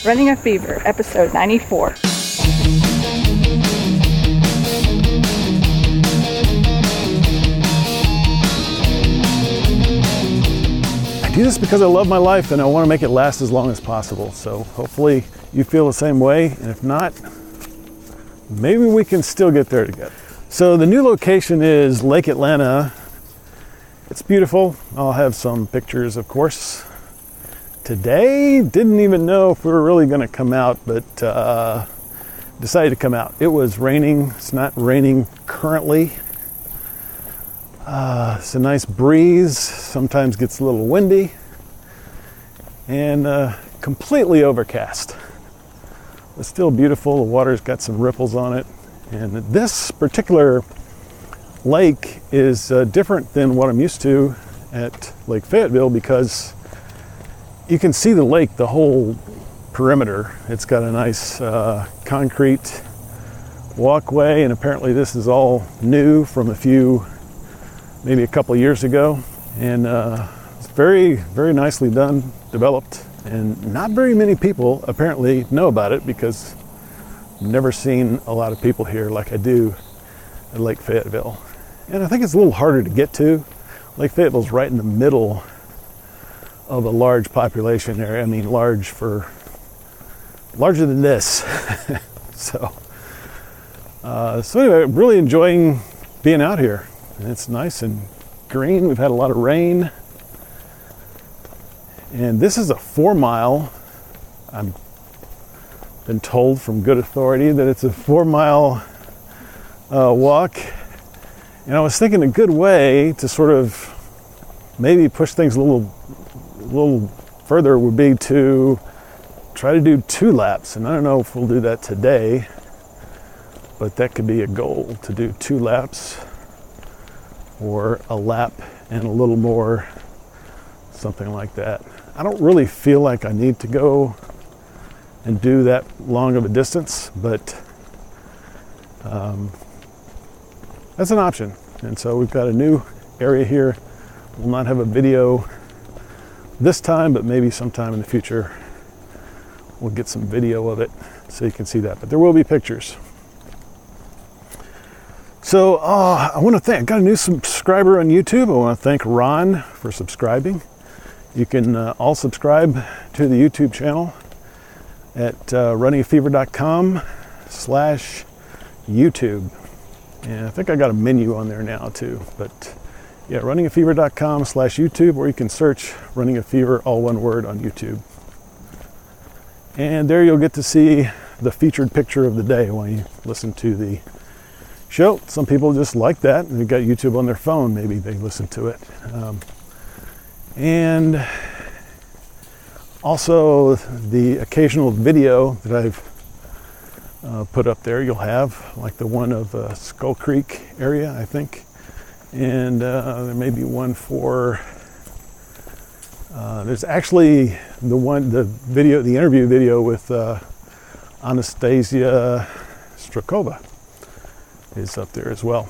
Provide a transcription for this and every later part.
Running a Fever, episode 94. I do this because I love my life and I want to make it last as long as possible. So hopefully you feel the same way. And if not, maybe we can still get there together. So the new location is Lake Atalanta. It's beautiful. I'll have some pictures, of course. Today, didn't even know if we were really going to come out, but decided to come out. It was raining. It's not raining currently. It's a nice breeze. Sometimes gets a little windy. And completely overcast. It's still beautiful. The water's got some ripples on it. And this particular lake is different than what I'm used to at Lake Fayetteville because you can see the lake, the whole perimeter. It's got a nice concrete walkway, and apparently this is all new from maybe a couple years ago. And it's very, very nicely done, developed, and not very many people apparently know about it because I've never seen a lot of people here like I do at Lake Fayetteville. And I think it's a little harder to get to. Lake Fayetteville's right in the middle of a large population area. I mean, larger than this. So anyway, really enjoying being out here. And it's nice and green. We've had a lot of rain. And this is a 4-mile. I've been told from good authority that it's a 4-mile walk. And I was thinking a good way to sort of maybe push things a little further would be to try to do 2 laps. And I don't know if we'll do that today, but that could be a goal, to do 2 laps or a lap and a little more, something like that. I don't really feel like I need to go and do that long of a distance, but that's an option. And so we've got a new area here. We'll not have a video this time, but maybe sometime in the future we'll get some video of it so you can see that. But there will be pictures. So I want to thank, I got a new subscriber on YouTube. I want to thank Ron for subscribing. You can all subscribe to the YouTube channel at runningafever.com/YouTube. And I think I got a menu on there now too, but yeah, runningafever.com/YouTube, or you can search Running a Fever, all one word, on YouTube. And there you'll get to see the featured picture of the day when you listen to the show. Some people just like that, and they've got YouTube on their phone, maybe they listen to it. And also the occasional video that I've put up there, you'll have, like the one of Skull Creek area, I think. And there may be one for, there's actually the interview video with Anastasia Strakova is up there as well,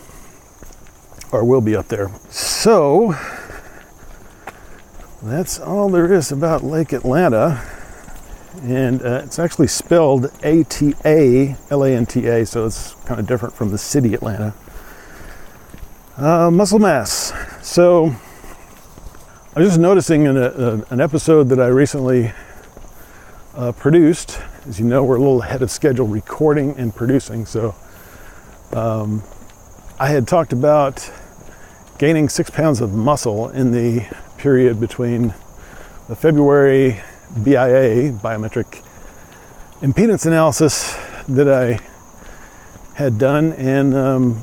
or will be up there. So that's all there is about Lake Atalanta. And it's actually spelled Atalanta, so it's kind of different from the city Atlanta. Muscle mass. So I was just noticing in an episode that I recently produced. As you know, we're a little ahead of schedule recording and producing. So I had talked about gaining 6 pounds of muscle in the period between the February BIA, biometric impedance analysis, that I had done, and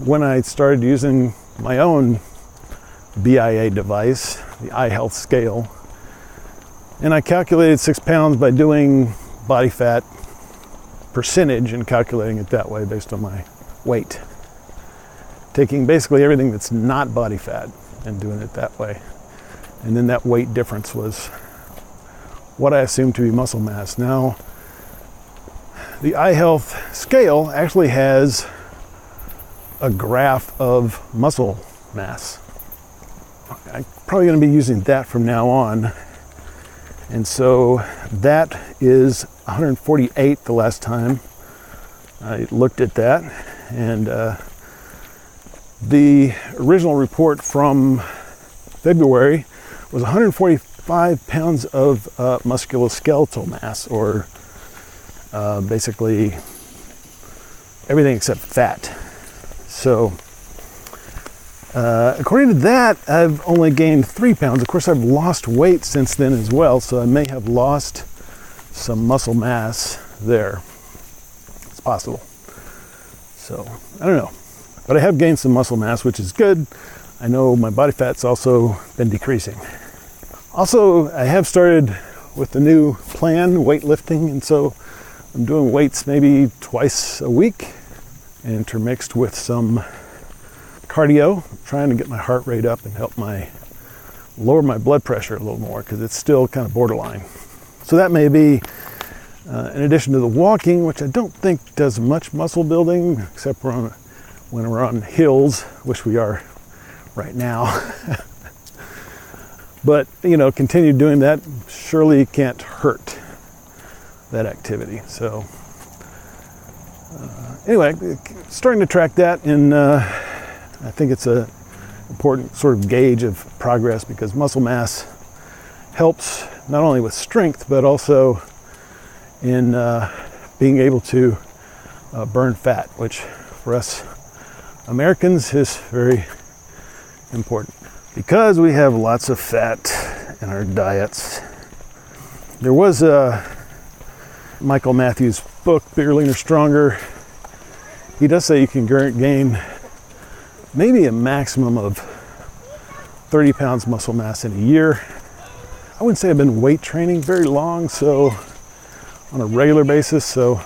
when I started using my own BIA device, the iHealth scale, and I calculated 6 pounds by doing body fat percentage and calculating it that way based on my weight, taking basically everything that's not body fat and doing it that way. And then that weight difference was what I assumed to be muscle mass. Now, the iHealth scale actually has a graph of muscle mass. I'm probably going to be using that from now on. And so that is 148 the last time I looked at that. And the original report from February was 145 pounds of musculoskeletal mass, or basically everything except fat. So according to that, I've only gained 3 pounds. Of course, I've lost weight since then as well, so I may have lost some muscle mass there. It's possible. So I don't know. But I have gained some muscle mass, which is good. I know my body fat's also been decreasing. Also, I have started with the new plan, weightlifting, and so I'm doing weights maybe twice a week, intermixed with some cardio, trying to get my heart rate up and help lower my blood pressure a little more, because it's still kind of borderline. So that may be, in addition to the walking, which I don't think does much muscle building, except when we're on hills, which we are right now. But, continue doing that surely can't hurt that activity. So anyway, starting to track that, and I think it's a important sort of gauge of progress, because muscle mass helps not only with strength, but also in being able to burn fat, which for us Americans is very important, because we have lots of fat in our diets. There was a Michael Matthews' book, Bigger, Leaner, Stronger. He does say you can gain maybe a maximum of 30 pounds muscle mass in a year. I wouldn't say I've been weight training very long, so on a regular basis, so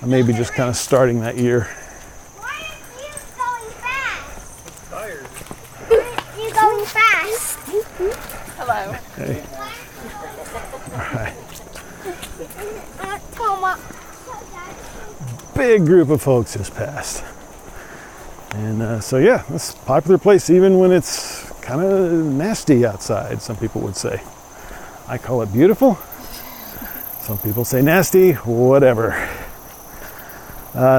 I may be just kind of starting that year. Why are you going fast? I'm tired. You're going fast. Hello. Hey. All right. Toma. Big group of folks has passed. And so yeah, it's a popular place even when it's kind of nasty outside, some people would say. I call it beautiful. Some people say nasty, whatever.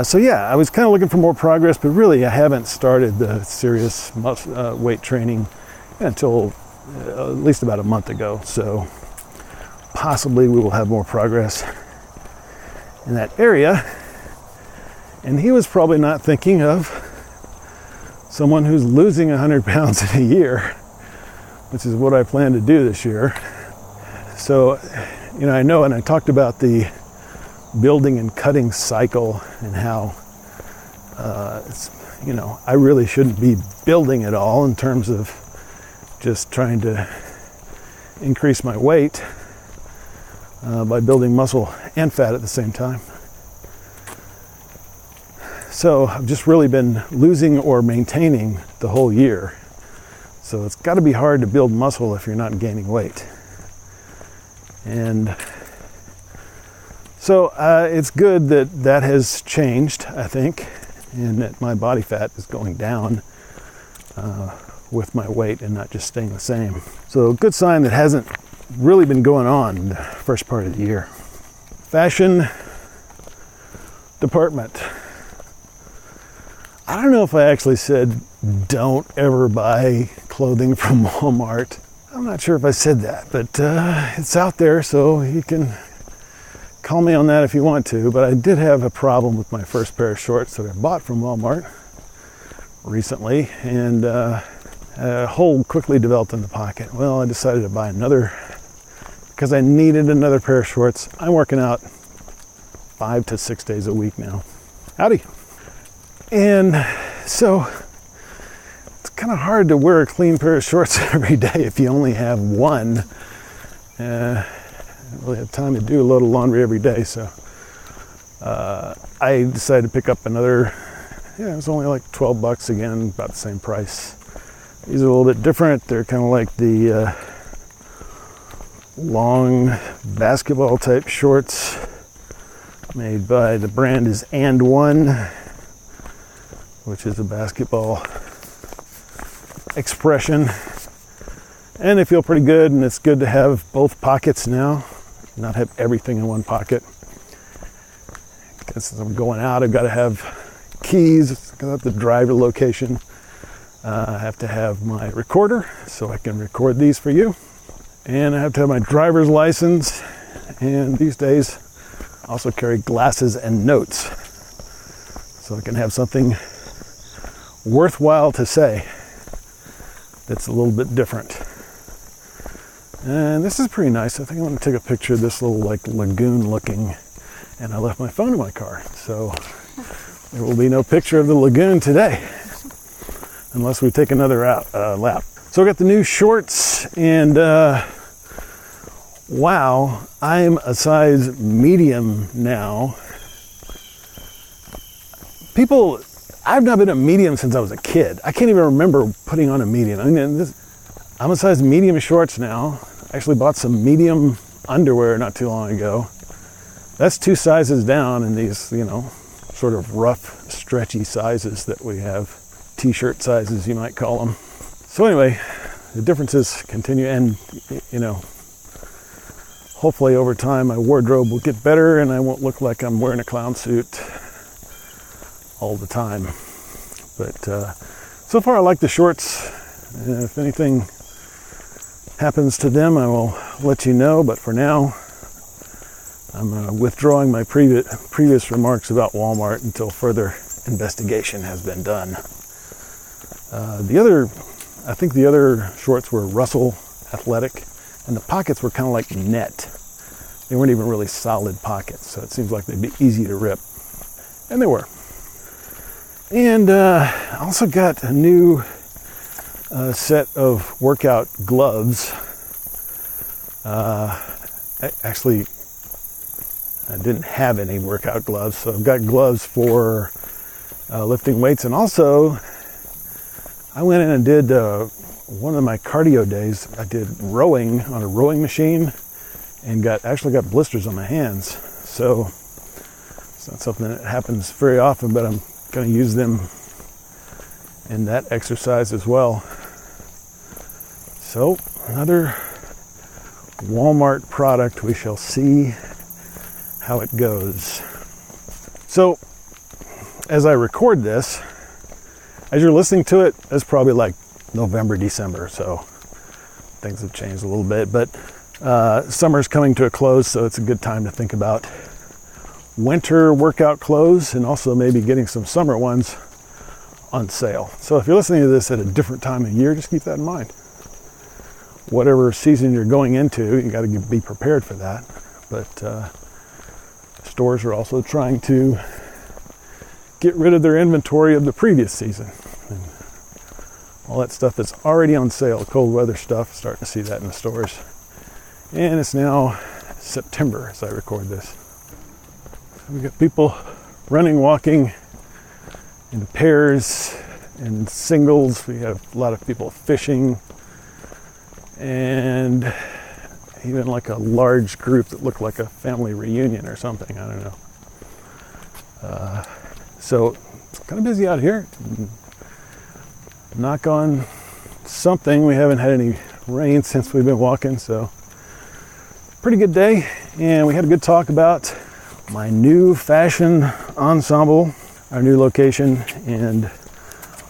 So yeah, I was kind of looking for more progress, but really I haven't started the serious weight training until at least about a month ago. So possibly we will have more progress in that area. And he was probably not thinking of someone who's losing 100 pounds in a year, which is what I plan to do this year. So, I know, and I talked about the building and cutting cycle and how, I really shouldn't be building at all in terms of just trying to increase my weight by building muscle and fat at the same time. So I've just really been losing or maintaining the whole year. So it's got to be hard to build muscle if you're not gaining weight. And so it's good that that has changed, I think, and that my body fat is going down with my weight and not just staying the same. So a good sign that hasn't really been going on in the first part of the year. Fashion department. I don't know if I actually said don't ever buy clothing from Walmart. I'm not sure if I said that, but it's out there, so you can call me on that if you want to. But I did have a problem with my first pair of shorts that I bought from Walmart recently, and a hole quickly developed in the pocket. Well, I decided to buy another because I needed another pair of shorts. I'm working out 5 to 6 days a week now. Howdy. And so it's kind of hard to wear a clean pair of shorts every day if you only have one. I don't really have time to do a load of laundry every day, so I decided to pick up another. It was only like $12 again, about the same price. These are a little bit different. They're kind of like the long basketball type shorts made by, the brand is And One, which is a basketball expression. And they feel pretty good, and it's good to have both pockets now, not have everything in one pocket. Because since I'm going out, I've got to have keys, I have the driver location. I have to have my recorder so I can record these for you. And I have to have my driver's license. And these days, I also carry glasses and notes. So I can have something worthwhile to say that's a little bit different. And this is pretty nice. I think I'm going to take a picture of this little like lagoon looking. And I left my phone in my car. So there will be no picture of the lagoon today. Unless we take another lap. So I got the new shorts, and wow, I'm a size medium now. I've not been a medium since I was a kid. I can't even remember putting on a medium. I mean, I'm a size medium shorts now. I actually bought some medium underwear not too long ago. That's 2 sizes down in these, sort of rough, stretchy sizes that we have. T-shirt sizes, you might call them. So anyway, the differences continue, and hopefully over time my wardrobe will get better and I won't look like I'm wearing a clown suit all the time. But so far I like the shorts. If anything happens to them, I will let you know, but for now I'm withdrawing my previous remarks about Walmart until further investigation has been done. I think the other shorts were Russell Athletic, and the pockets were kind of like net. They weren't even really solid pockets, so it seems like they'd be easy to rip. And they were. And I also got a new set of workout gloves. Actually, I didn't have any workout gloves, so I've got gloves for lifting weights, and also I went in and did one of my cardio days. I did rowing on a rowing machine and actually got blisters on my hands. So it's not something that happens very often, but I'm going to use them in that exercise as well. So another Walmart product. We shall see how it goes. So as I record this, as you're listening to it, it's probably like November, December, so things have changed a little bit, but summer's coming to a close, so it's a good time to think about winter workout clothes and also maybe getting some summer ones on sale. So if you're listening to this at a different time of year, just keep that in mind. Whatever season you're going into, you got to be prepared for that. But stores are also trying to get rid of their inventory of the previous season. And all that stuff that's already on sale, cold weather stuff, starting to see that in the stores. And it's now September as I record this. So we got people running, walking in pairs and singles. We have a lot of people fishing, and even like a large group that looked like a family reunion or something. I don't know. So it's kind of busy out here. Knock on something. We haven't had any rain since we've been walking, so pretty good day. And we had a good talk about my new fashion ensemble, our new location, and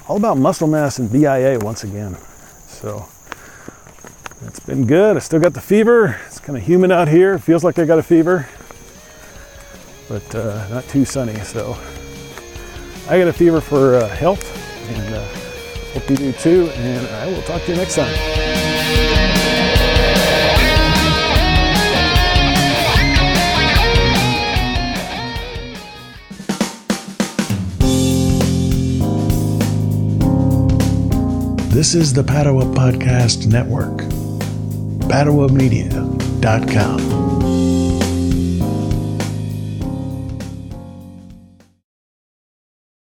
all about muscle mass and BIA once again. So it's been good. I still got the fever. It's kind of humid out here. It feels like I got a fever, but not too sunny. So I got a fever for health, and hope you do too. And I will talk to you next time. This is the Padua Podcast Network. PaduaMedia.com.